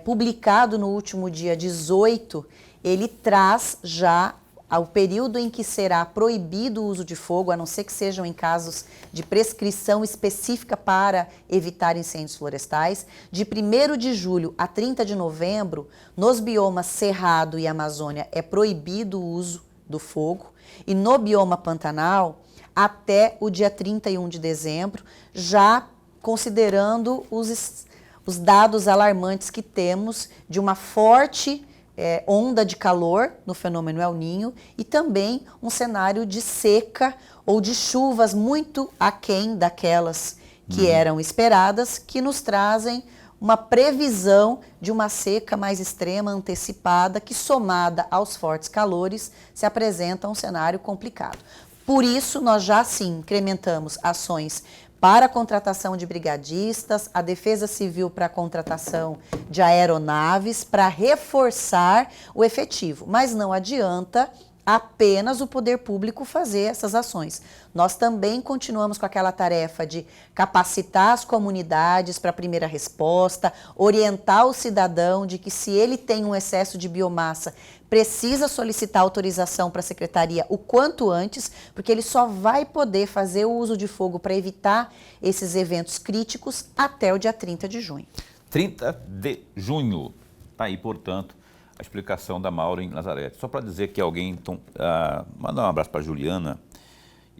publicado no último dia 18, ele traz já ao período em que será proibido o uso de fogo, a não ser que sejam em casos de prescrição específica para evitar incêndios florestais, de 1º de julho a 30 de novembro, nos biomas Cerrado e Amazônia é proibido o uso do fogo, e no bioma Pantanal, até o dia 31 de dezembro, já considerando os dados alarmantes que temos de uma forte onda de calor no fenômeno El Niño e também um cenário de seca ou de chuvas muito aquém daquelas que eram esperadas, que nos trazem uma previsão de uma seca mais extrema antecipada, que somada aos fortes calores, se apresenta um cenário complicado. Por isso, nós já sim incrementamos ações para a contratação de brigadistas, a Defesa Civil para a contratação de aeronaves, para reforçar o efetivo. Mas não adianta apenas o poder público fazer essas ações. Nós também continuamos com aquela tarefa de capacitar as comunidades para a primeira resposta, orientar o cidadão de que se ele tem um excesso de biomassa, precisa solicitar autorização para a secretaria o quanto antes, porque ele só vai poder fazer o uso de fogo para evitar esses eventos críticos até o dia 30 de junho. 30 de junho. Está aí, portanto, a explicação da Maureen Lazzaretti. Só para dizer que alguém, mandar um abraço para a Juliana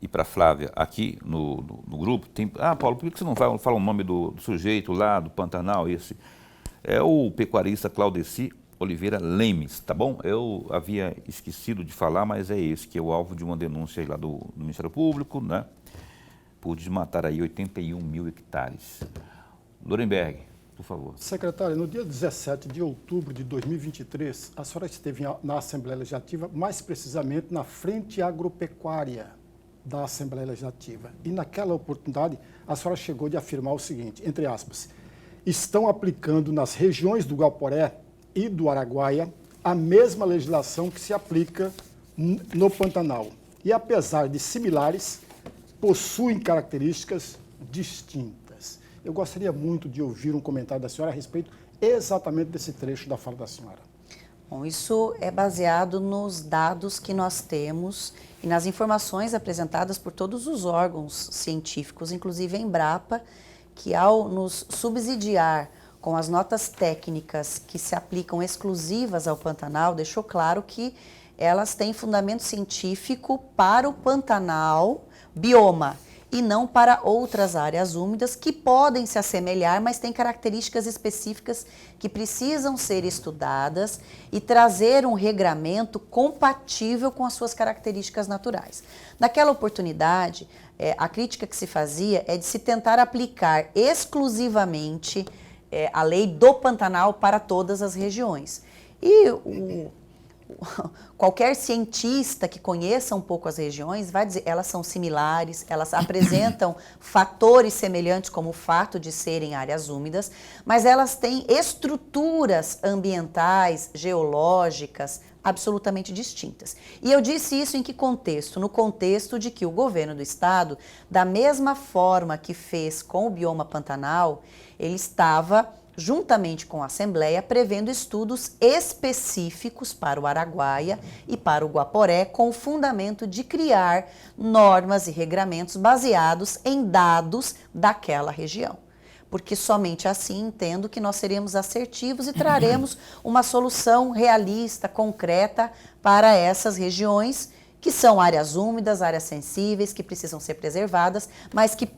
e para a Flávia aqui no grupo. Paulo, por que você não fala o nome do sujeito lá do Pantanal? Esse é o pecuarista Claudeci Oliveira Lemes, tá bom? Eu havia esquecido de falar, mas é esse que é o alvo de uma denúncia aí lá do Ministério Público, né? Por desmatar aí 81 mil hectares. Nuremberg, por favor. Secretário, no dia 17 de outubro de 2023, a senhora esteve na Assembleia Legislativa, mais precisamente na Frente Agropecuária da Assembleia Legislativa. E naquela oportunidade, a senhora chegou de afirmar o seguinte, entre aspas, estão aplicando nas regiões do Guaporé e do Araguaia a mesma legislação que se aplica no Pantanal. E apesar de similares, possuem características distintas. Eu gostaria muito de ouvir um comentário da senhora a respeito exatamente desse trecho da fala da senhora. Bom, isso é baseado nos dados que nós temos e nas informações apresentadas por todos os órgãos científicos, inclusive a Embrapa, que ao nos subsidiar com as notas técnicas que se aplicam exclusivas ao Pantanal, deixou claro que elas têm fundamento científico para o Pantanal bioma e não para outras áreas úmidas que podem se assemelhar, mas têm características específicas que precisam ser estudadas e trazer um regramento compatível com as suas características naturais. Naquela oportunidade, a crítica que se fazia é de se tentar aplicar exclusivamente a lei do Pantanal para todas as regiões. E qualquer cientista que conheça um pouco as regiões vai dizer elas são similares, elas apresentam fatores semelhantes como o fato de serem áreas úmidas, mas elas têm estruturas ambientais, geológicas, absolutamente distintas. E eu disse isso em que contexto? No contexto de que o governo do estado, da mesma forma que fez com o bioma Pantanal, ele estava, juntamente com a Assembleia, prevendo estudos específicos para o Araguaia e para o Guaporé, com o fundamento de criar normas e regramentos baseados em dados daquela região. Porque somente assim entendo que nós seremos assertivos e traremos uma solução realista, concreta para essas regiões, que são áreas úmidas, áreas sensíveis, que precisam ser preservadas, mas que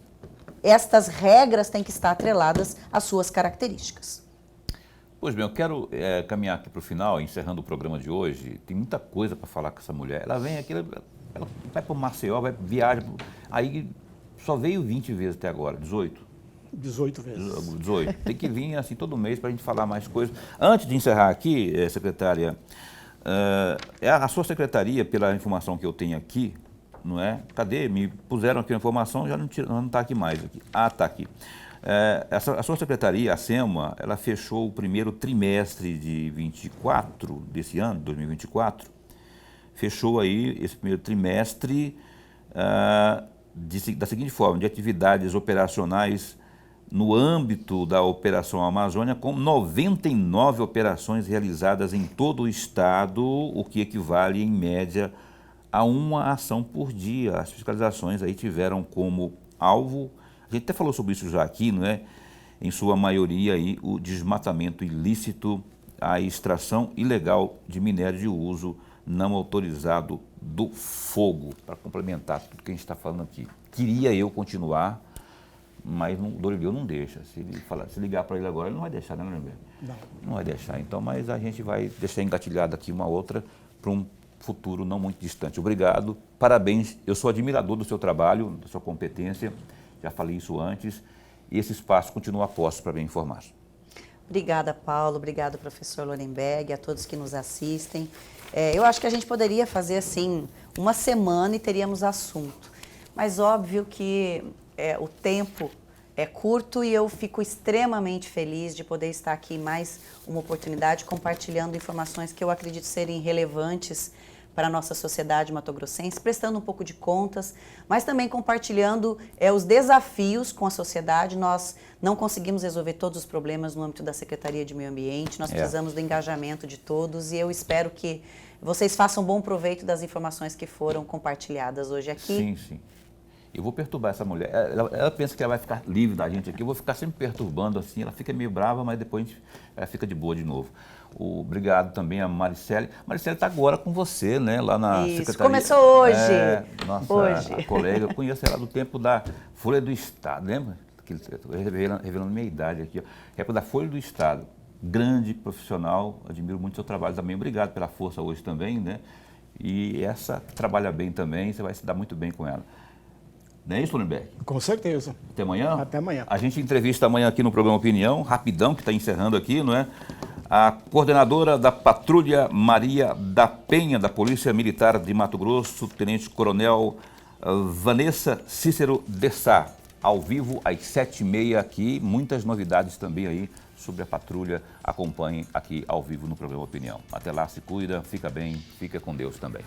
estas regras têm que estar atreladas às suas características. Pois bem, eu quero caminhar aqui para o final, encerrando o programa de hoje. Tem muita coisa para falar com essa mulher. Ela vem aqui, ela vai para o Maceió, viaja, aí só veio 20 vezes até agora, 18. 18 vezes. 18. Tem que vir assim todo mês para a gente falar mais coisas. Antes de encerrar aqui, secretária, a sua secretaria, pela informação que eu tenho aqui, não é? Cadê? Me puseram aqui a informação, já não está aqui mais. Aqui. Ah, está aqui. A sua secretaria, a SEMA, ela fechou o primeiro trimestre de 24, desse ano, 2024, fechou aí esse primeiro trimestre da seguinte forma, de atividades operacionais no âmbito da Operação Amazônia, com 99 operações realizadas em todo o estado, o que equivale, em média, a uma ação por dia. As fiscalizações aí tiveram como alvo, a gente até falou sobre isso já aqui, não é? Em sua maioria aí, o desmatamento ilícito, a extração ilegal de minério de uso não autorizado do fogo, para complementar tudo que a gente está falando aqui. Queria eu continuar, mas o Doribeu não deixa. Se ligar para ele agora, ele não vai deixar, né, Doribeu? Não vai deixar. Então, mas a gente vai deixar engatilhada aqui uma outra para um futuro não muito distante. Obrigado, parabéns. Eu sou admirador do seu trabalho, da sua competência, já falei isso antes. e esse espaço continua a posto para bem informar. Obrigada, Paulo. Obrigado, professor Lorenberg, a todos que nos assistem. Eu acho que a gente poderia fazer assim uma semana e teríamos assunto. Mas óbvio que o tempo é curto e eu fico extremamente feliz de poder estar aqui em mais uma oportunidade compartilhando informações que eu acredito serem relevantes para a nossa sociedade mato-grossense, prestando um pouco de contas, mas também compartilhando os desafios com a sociedade. Nós não conseguimos resolver todos os problemas no âmbito da Secretaria de Meio Ambiente, nós precisamos do engajamento de todos e eu espero que vocês façam bom proveito das informações que foram compartilhadas hoje aqui. Sim, sim. Eu vou perturbar essa mulher. Ela pensa que ela vai ficar livre da gente aqui. Eu vou ficar sempre perturbando assim. Ela fica meio brava, mas depois ela fica de boa de novo. Obrigado também a Maricele. Maricele está agora com você, né? Lá na Secretaria. Começou hoje. Nossa, hoje. A colega, eu conheço ela do tempo da Folha do Estado, lembra? Revelando minha idade aqui. Época da Folha do Estado. Grande profissional, admiro muito o seu trabalho também. Obrigado pela força hoje também, né? E essa trabalha bem também, você vai se dar muito bem com ela. Não é isso, Lorenberg? Com certeza. Até amanhã? Até amanhã. A gente entrevista amanhã aqui no programa Opinião, rapidão, que está encerrando aqui, não é? A coordenadora da Patrulha Maria da Penha, da Polícia Militar de Mato Grosso, Tenente Coronel Vanessa Cícero de Sá, ao vivo às 7h30 aqui. Muitas novidades também aí sobre a patrulha. Acompanhem aqui ao vivo no programa Opinião. Até lá, se cuida, fica bem, fica com Deus também.